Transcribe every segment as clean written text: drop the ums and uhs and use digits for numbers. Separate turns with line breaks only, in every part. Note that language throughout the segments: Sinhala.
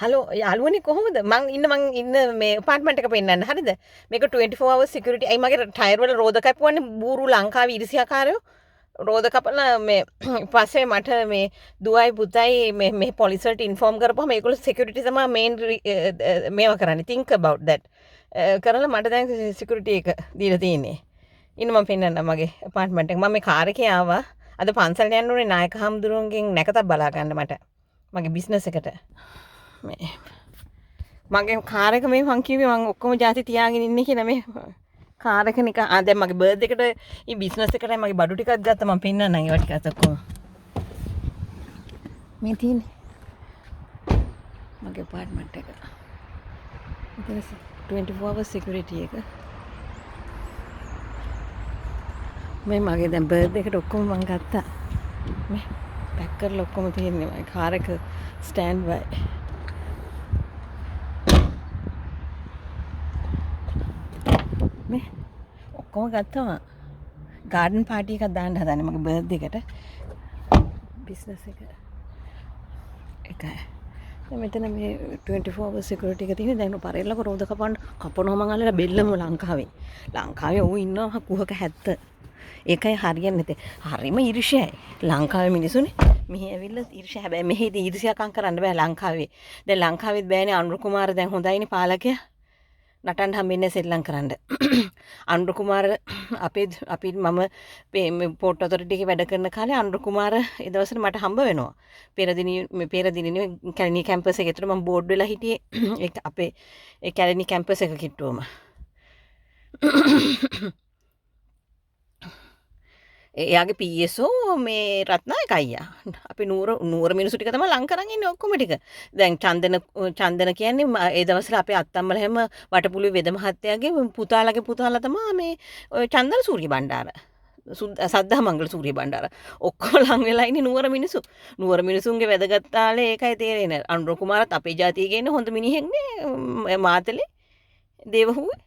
හලෝ යාළුවනේ කොහොමද? මං ඉන්න මේ අපාර්ට්මන්ට් එක පෙන්නන්න. හරිද? මේක 24 hours security. අයි මගේ ටයර් වල රෝද කැපුවන්නේ බූරු ලංකාවේ ඉරිසියාකාරයෝ. රෝද කපලා මේ පස්සේ මට මේ දුවයි පුතයි මේ පොලිස් වලට ඉන්ෆෝම් කරපුවම මේගොල්ලෝ security තමයි මේන් මේවා කරන්නේ. think about that. කරලා මට දැන් security එක දීලා තියෙන්නේ. ඉන්න මම පෙන්නන්න මගේ අපාර්ට්මන්ට් එක. මම මේ කාර් එකේ ආවා. අද පන්සල් යන්න ඕනේ නායක හම්දුරුවන්ගෙන් නැකතක් බලා ගන්න මට. මගේ බිස්නස් එකට. මේ මගේ කාර් එක මේ මං කිව්වේ මං ඔක්කොම ಜಾති තියාගෙන ඉන්නේ කියලා මේ කාර් එක නිකන් දැන් මගේ බර්ත්ඩේ එකට මේ බිස්නස් එකටයි මගේ බඩු ටිකක් ගත්තා මම පෙන්නන්නම් ඒවා ටිකත් ඔක්කොම මේ තියෙන්නේ මගේ අපාර්ට්මන්ට් එක. මෙතන 24 hours security එක. මේ මගේ දැන් බර්ත්ඩේ එකට ඔක්කොම මං ගත්තා. මේ පැක් කරලා ඔක්කොම තියෙන්නේ මගේ කාර් එක ස්ටෑන්ඩ් බයි. මේ ඔක්කොම ගත්තම ගාඩන් පාටි එකක් දාන්න හදන්නේ මගේ බර්ත්ඩේ එකට බිස්නස් එක එකයි. දැන් මෙතන මේ 24 hours security එක තියෙන දැන් පරෙල්ලක රෝද කපනවා මං අල්ලලා බෙල්ලම ලංකාවේ ඌ ඉන්නවා කුහක 70. ඒකයි හරියන්නේ නැතේ. හරිම ඊර්ෂ්‍යයි. ලංකාවේ මිනිසුනේ මෙහි ඇවිල්ලා ඊර්ෂ්‍ය හැබැයි මෙහෙදී ඊර්ෂ්‍යාකම් කරන්න බෑ ලංකාවේ. දැන් ලංකාවෙත් බෑනේ අනුර කුමාර දැන් හොඳයිනේ පාලකයා. නටන්න හම්බෙන්නේ සෙල්ලම් කරන්න. අනුර කුමාර අපි මම පෝට් ඔතොරිටි එකේ වැඩ කරන කාලේ අනුර කුමාර ඒ දවස්වල මට හම්බ වෙනවා. පෙරදිනේ කැලණි කැම්පස් එකේ. ඒතර මම බෝඩ් වෙලා හිටියේ ඒක අපේ ඒ කැලණි කැම්පස් එක කිට්ටුවම. එයාගේ PSO මේ රත්නායක අයියා. අපි නූර මිනිස්සු ටික තමයි ලං කරන් ඉන්නේ ඔක්කොම ටික. දැන් චන්දන කියන්නේ ඒ දවස්වල අපේ අත්තම්මල හැම වටපුලුවේ වෙද මහත්තයාගේ පුතාලා තමයි මේ ඔය චන්දන සූරිය බණ්ඩාර. සද්ධා මංගල සූරිය බණ්ඩාර. ඔක්කොම ලං වෙලා ඉන්නේ නූර මිනිස්සු. නූර මිනිසුන්ගේ වැදගත් තාලේ ඒකයි තේරෙන්නේ. අනුර කුමාරත් අපේ ජාතියේ ඉන්න හොඳ මිනිහෙක්නේ මාතලේ දේවහුවේ.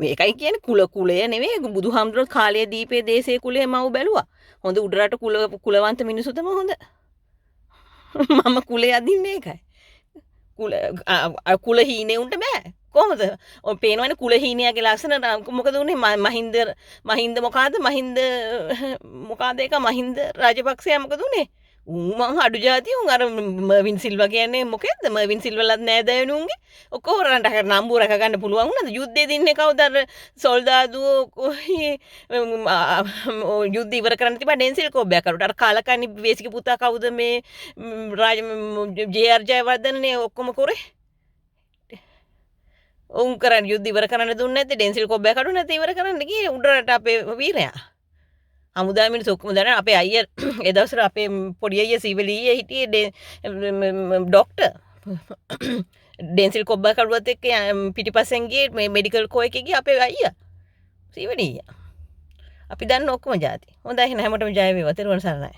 මේකයි කියන්නේ කුලය නෙවෙයි බුදුහාමුදුරුවෝ කාලයේ දීපේ දේශේ කුලයේ මව් බැලුවා. හොඳ උඩරට කුලවන්ත මිනිස්සු තමයි හොඳ. මම කුලේ අදින්නේ ඒකයි. කුල හීනේ උන්ට බෑ. කොහොමද? ඔය පේනවනේ කුල හීනයාගේ ලක්ෂණ මොකද උනේ මහින්ද මොකාද ඒක මහින්ද රාජපක්ෂයා මොකද උනේ? මම අඩු ජාතිය උන් අර මර්වින් සිල්වා කියන්නේ මොකෙද්ද මර්වින් සිල්වලත් නෑදෑයනු උන්ගේ ඔක්කොම රට නම්බු රැක ගන්න පුළුවන් වුණාද යුද්ධේ දින්නේ කවුද අර සොල්දාදුවෝ යුද්ධ ඉවර කරන්න තිබා ඩෙන්සිල් කොබ්බයක් කරුට අර කාලකන්ණි වේසික පුතා කවුද මේ රාජ ජේ.ආර්. ජයවර්ධනනේ ඔක්කොම කරේ උන් කරන් යුද්ධ ඉවර කරන්න දුන්නේ නැත්තේ ඩෙන්සිල් කොබ්බයක් කරුට නැත්නම් ඉවර කරන්න ගියේ උඩරට අපේ වීරයා හමුදා මිනිස්සු ඔක්කොම දන්න අපේ අයියා ඒ දවස්වල අපේ පොඩි අයියා සීවලි ඊයේ හිටියේ ඩොක්ටර් ඩෙන්සිල් කොබ්බා කරුවත් එක්ක පිටිපස්සෙන් ගියේ මේ මෙඩිකල් කෝ එකේ ගියේ අපේ අයියා සීවලි ඊයා අපි දන්න ඔක්කොම જાති හොඳයි එහෙනම් හැමෝටම ජය වේවා තෙරුවන් සරණයි